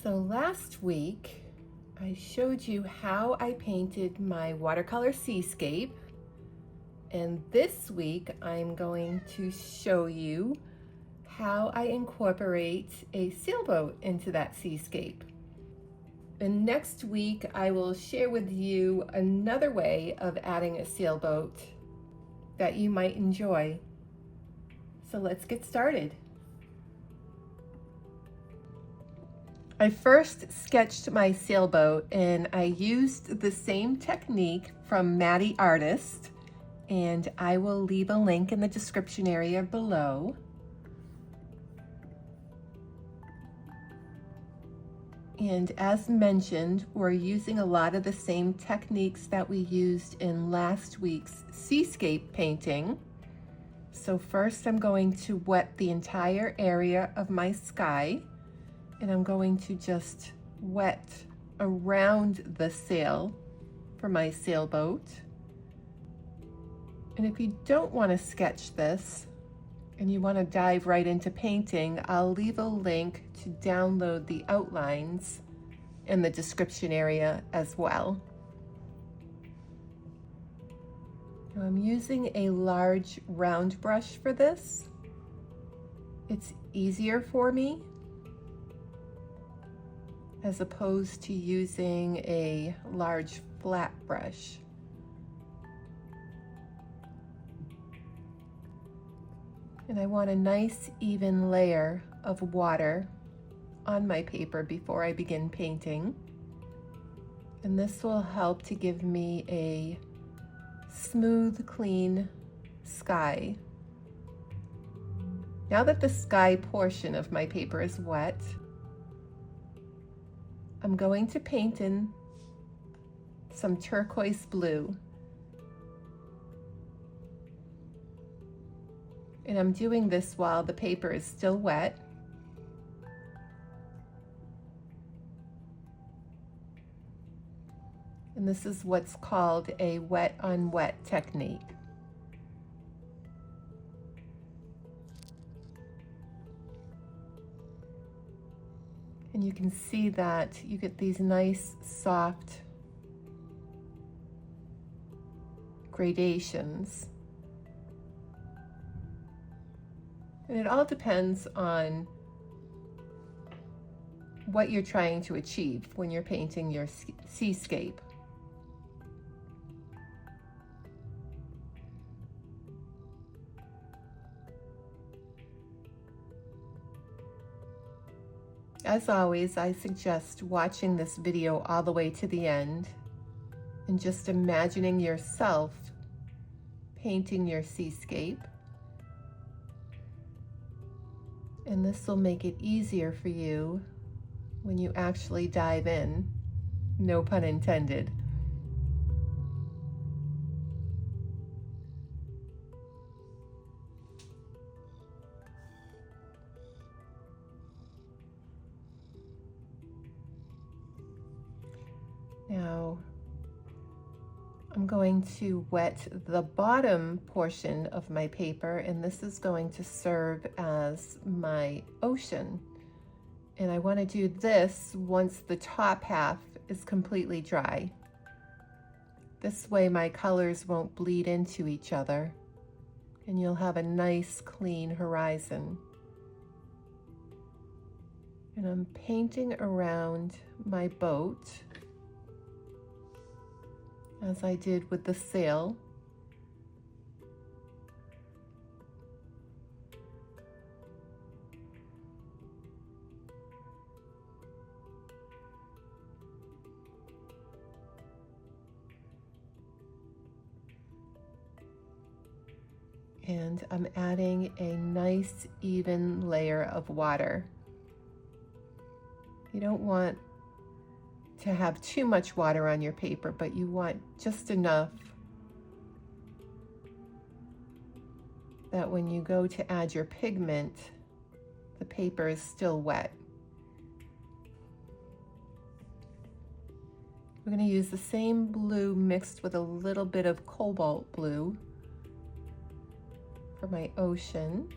So last week I showed you how I painted my watercolor seascape, and this week I'm going to show you how I incorporate a sailboat into that seascape. And next week I will share with you another way of adding a sailboat that you might enjoy. So let's get started. I first sketched my sailboat and I used the same technique from Maddie Artist, and I will leave a link in the description area below. And as mentioned, we're using a lot of the same techniques that we used in last week's seascape painting. So first I'm going to wet the entire area of my sky, and I'm going to just wet around the sail for my sailboat. And if you don't want to sketch this and you want to dive right into painting, I'll leave a link to download the outlines in the description area as well. Now I'm using a large round brush for this. It's easier for me as opposed to using a large flat brush. And I want a nice even layer of water on my paper before I begin painting. And this will help to give me a smooth, clean sky. Now that the sky portion of my paper is wet, I'm going to paint in some turquoise blue. And I'm doing this while the paper is still wet. And this is what's called a wet on wet technique. And you can see that you get these nice soft gradations. And it all depends on what you're trying to achieve when you're painting your seascape. As always, I suggest watching this video all the way to the end and just imagining yourself painting your seascape. And this will make it easier for you when you actually dive in, no pun intended. Now, I'm going to wet the bottom portion of my paper, and this is going to serve as my ocean. And I want to do this once the top half is completely dry. This way my colors won't bleed into each other, and you'll have a nice clean horizon. And I'm painting around my boat as I did with the sail. And I'm adding a nice even layer of water. You don't want to have too much water on your paper, but you want just enough that when you go to add your pigment, the paper is still wet. We're going to use the same blue mixed with a little bit of cobalt blue for my ocean.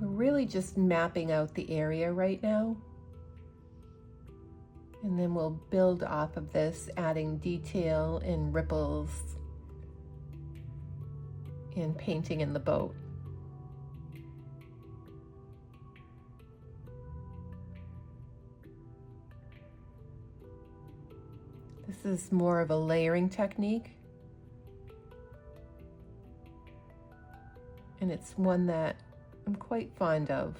We're really just mapping out the area right now. And then we'll build off of this, adding detail and ripples and painting in the boat. This is more of a layering technique. And it's one that I'm quite fond of.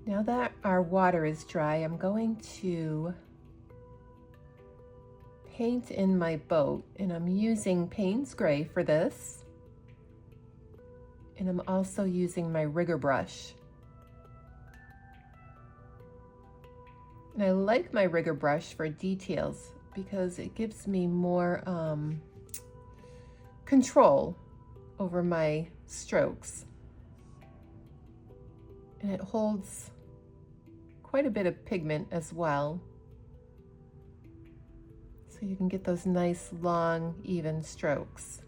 Now that our water is dry, I'm going to paint in my boat, and I'm using Payne's Gray for this. And I'm also using my rigger brush. And I like my rigger brush for details because it gives me more control over my strokes. And it holds quite a bit of pigment as well. So you can get those nice, long, even strokes.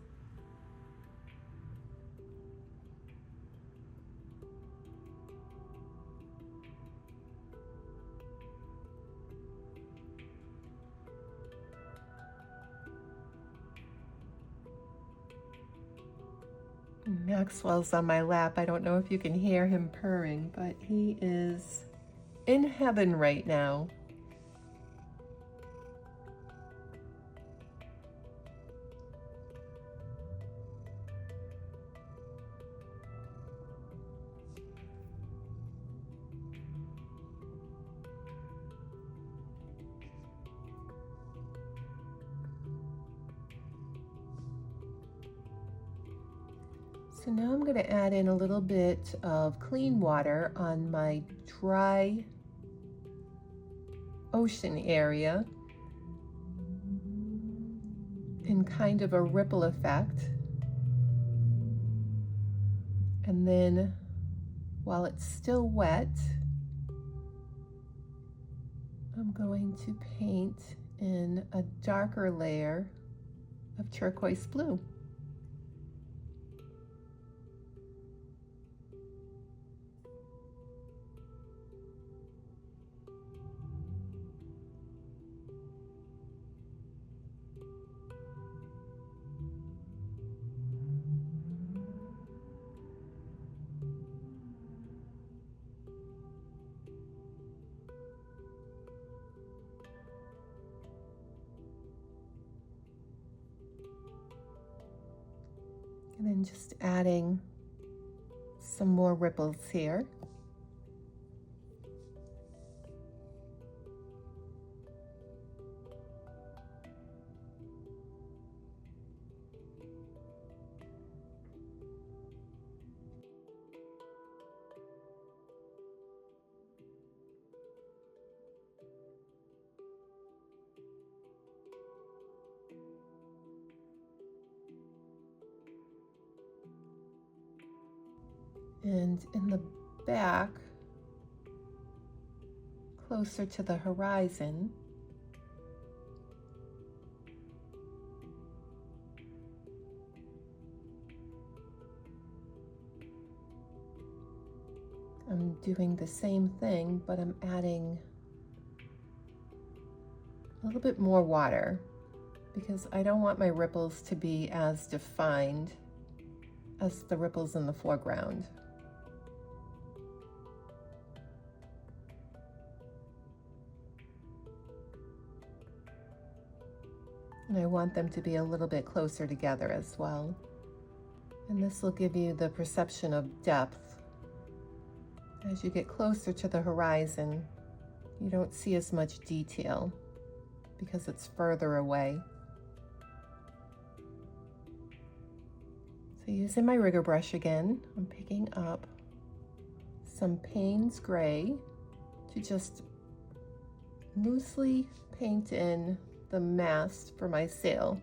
Maxwell's on my lap. I don't know if you can hear him purring, but he is in heaven right now. So now I'm going to add in a little bit of clean water on my dry ocean area in kind of a ripple effect. And then while it's still wet, I'm going to paint in a darker layer of turquoise blue. And then just adding some more ripples here. And in the back, closer to the horizon, I'm doing the same thing, but I'm adding a little bit more water because I don't want my ripples to be as defined as the ripples in the foreground. And I want them to be a little bit closer together as well. And this will give you the perception of depth. As you get closer to the horizon, you don't see as much detail because it's further away. So using my rigger brush again, I'm picking up some Payne's Gray to just loosely paint in the mast for my sail.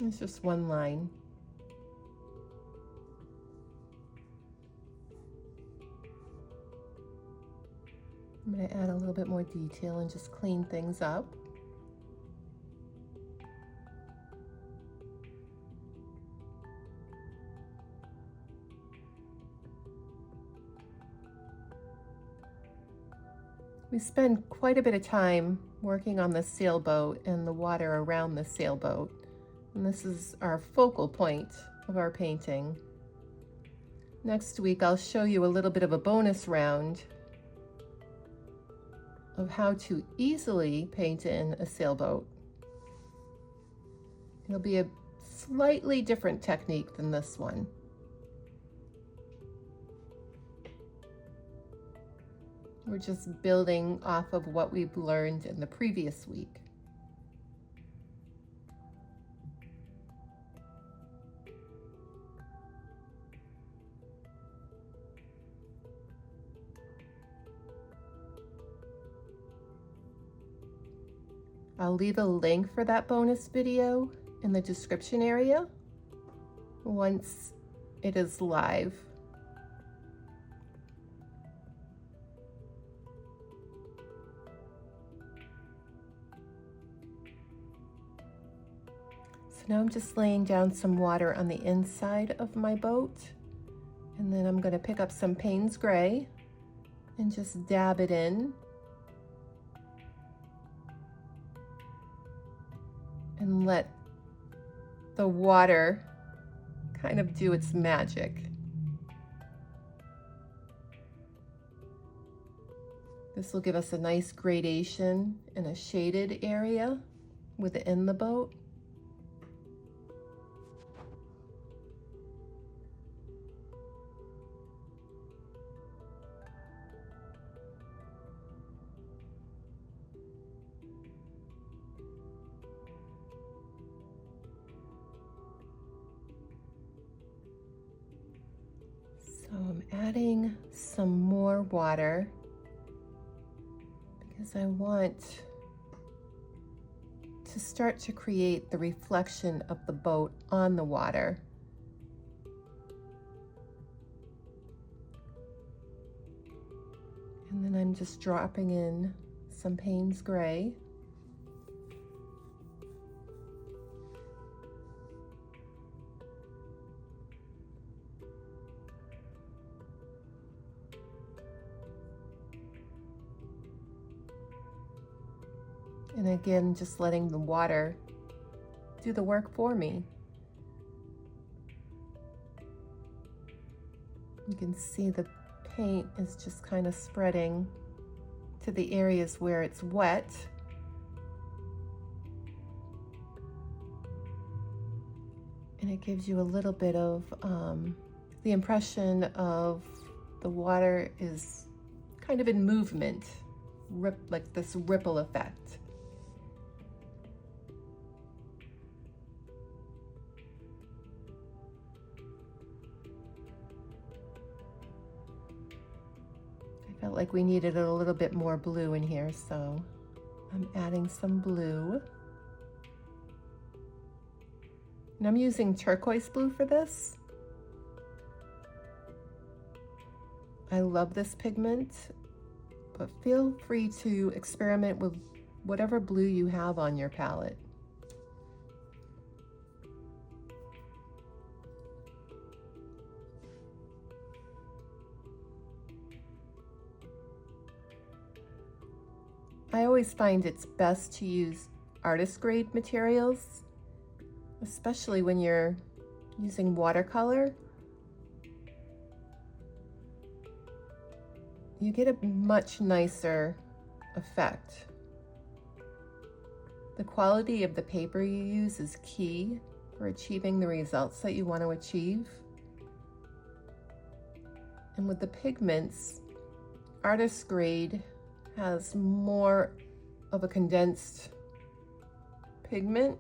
It's just one line. I'm going to add a little bit more detail and just clean things up. We spend quite a bit of time working on the sailboat and the water around the sailboat. And this is our focal point of our painting. Next week, I'll show you a little bit of a bonus round of how to easily paint in a sailboat. It'll be a slightly different technique than this one. We're just building off of what we've learned in the previous week. I'll leave a link for that bonus video in the description area once it is live. So now I'm just laying down some water on the inside of my boat, and then I'm going to pick up some Payne's Gray and just dab it in. And let the water kind of do its magic. This will give us a nice gradation in a shaded area within the boat. So I'm adding some more water because I want to start to create the reflection of the boat on the water. And then I'm just dropping in some Payne's Gray. And again, just letting the water do the work for me. You can see the paint is just kind of spreading to the areas where it's wet. And it gives you a little bit of the impression of the water is kind of in movement, like this ripple effect. Felt like we needed a little bit more blue in here, so I'm adding some blue. And I'm using turquoise blue for this. I love this pigment, but feel free to experiment with whatever blue you have on your palette. I always find it's best to use artist grade materials, especially when you're using watercolor. You get a much nicer effect. The quality of the paper you use is key for achieving the results that you want to achieve. And with the pigments, artist grade has more of a condensed pigment,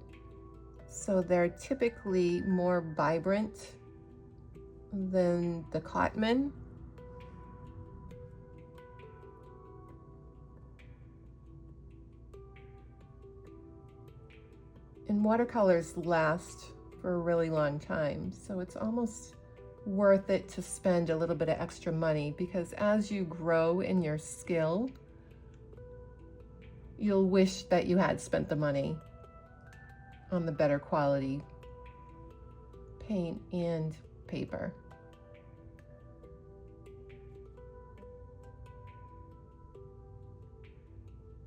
so they're typically more vibrant than the cotton. And watercolors last for a really long time, so it's almost worth it to spend a little bit of extra money, because as you grow in your skill, you'll wish that you had spent the money on the better quality paint and paper.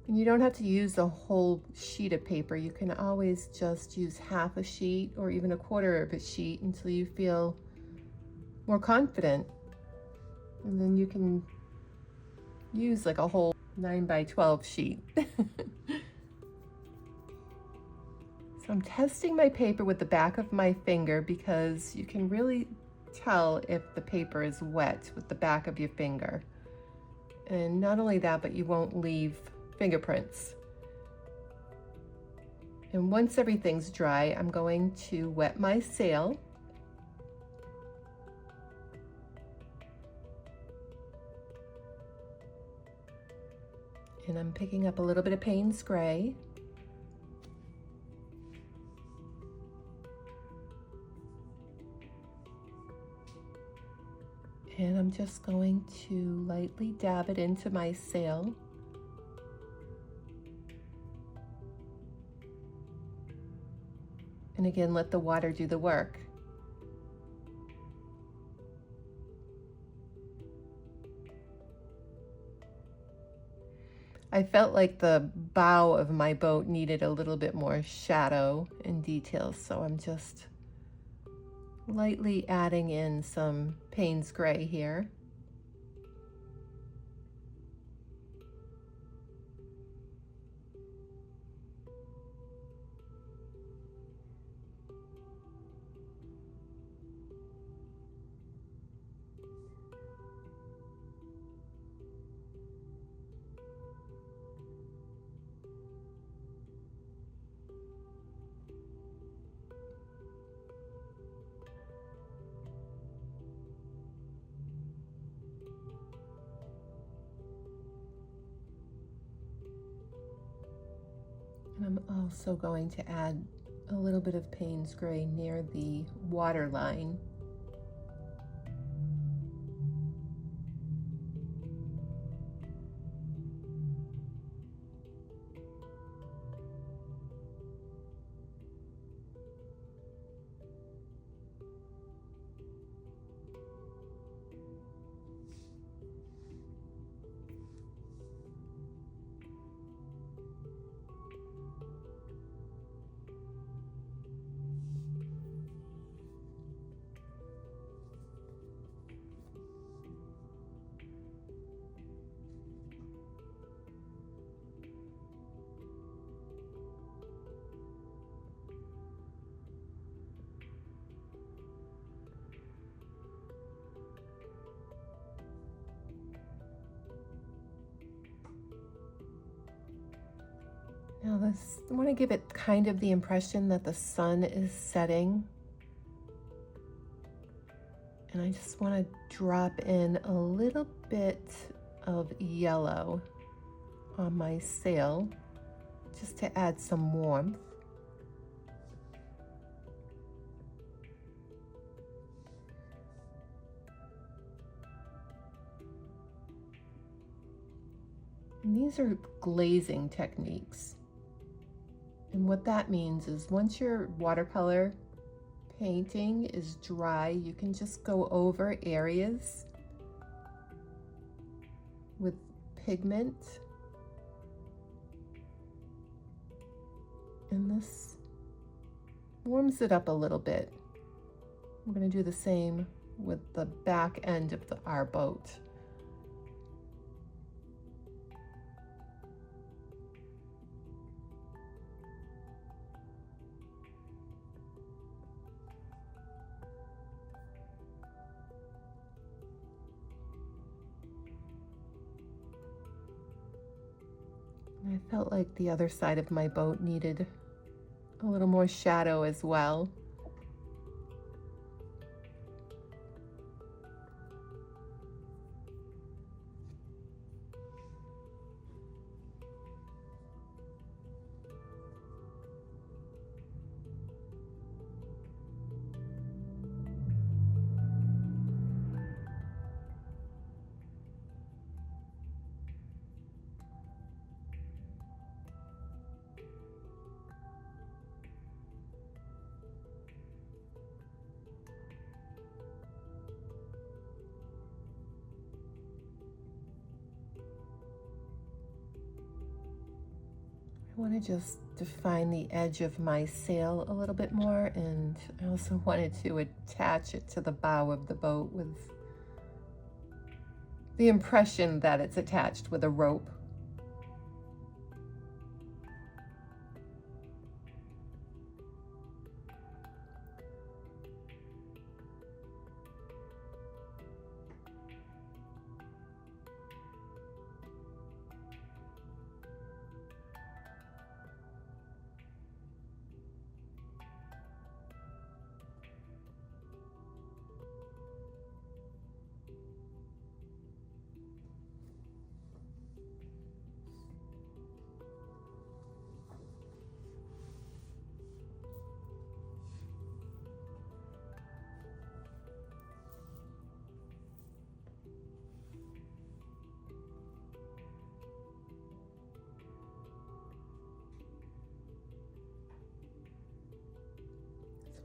And you don't have to use the whole sheet of paper. You can always just use half a sheet or even a quarter of a sheet until you feel more confident. And then you can use like a whole 9 by 12 sheet. So I'm testing my paper with the back of my finger, because you can really tell if the paper is wet with the back of your finger. And not only that, but you won't leave fingerprints. And once everything's dry, I'm going to wet my sail. And I'm picking up a little bit of Payne's Gray. And I'm just going to lightly dab it into my sail. And again, let the water do the work. I felt like the bow of my boat needed a little bit more shadow and details, so I'm just lightly adding in some Payne's Gray here. And I'm also going to add a little bit of Payne's Gray near the water line. Now I want to give it kind of the impression that the sun is setting. And I just want to drop in a little bit of yellow on my sail, just to add some warmth. And these are glazing techniques. And what that means is once your watercolor painting is dry, you can just go over areas with pigment. And this warms it up a little bit. I'm going to do the same with the back end of our boat. I felt like the other side of my boat needed a little more shadow as well. I want to just define the edge of my sail a little bit more, and I also wanted to attach it to the bow of the boat with the impression that it's attached with a rope.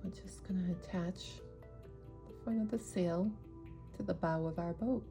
We're just going to attach the front of the sail to the bow of our boat.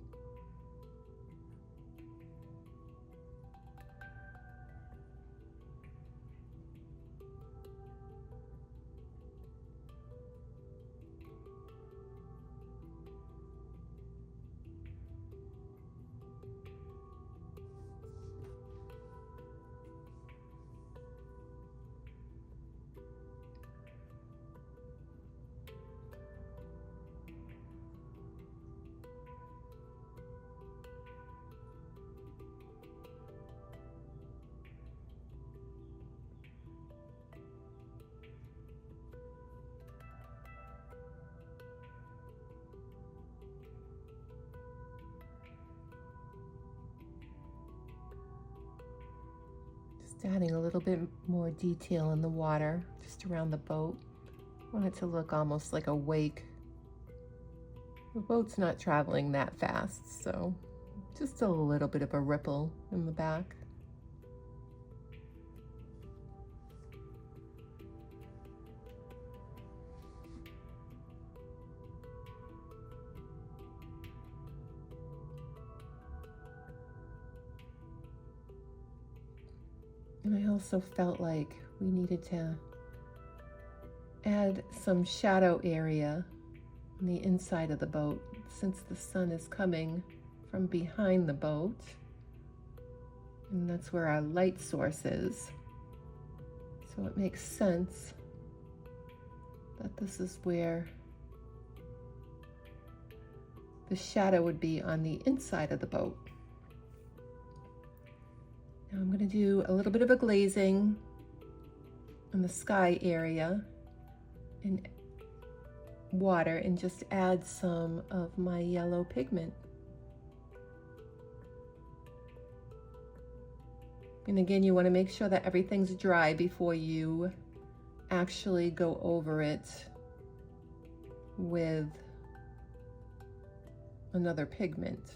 Adding a little bit more detail in the water just around the boat. I want it to look almost like a wake. The boat's not traveling that fast, so just a little bit of a ripple in the back. And I also felt like we needed to add some shadow area on the inside of the boat since the sun is coming from behind the boat. And that's where our light source is. So it makes sense that this is where the shadow would be on the inside of the boat. Now I'm going to do a little bit of a glazing on the sky area in water and just add some of my yellow pigment. And again, you want to make sure that everything's dry before you actually go over it with another pigment.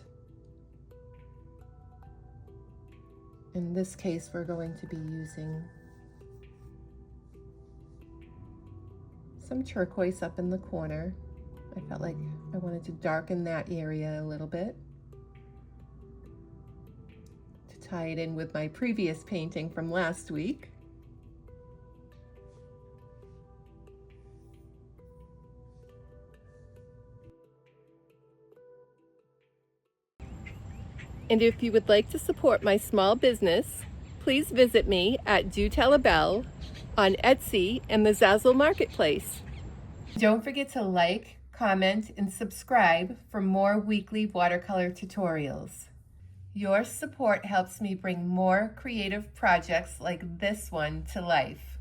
In this case, we're going to be using some turquoise up in the corner. I felt like I wanted to darken that area a little bit to tie it in with my previous painting from last week. And if you would like to support my small business, please visit me at Do Tell a Belle on Etsy and the Zazzle Marketplace. Don't forget to like, comment, and subscribe for more weekly watercolor tutorials. Your support helps me bring more creative projects like this one to life.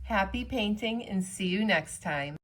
Happy painting and see you next time.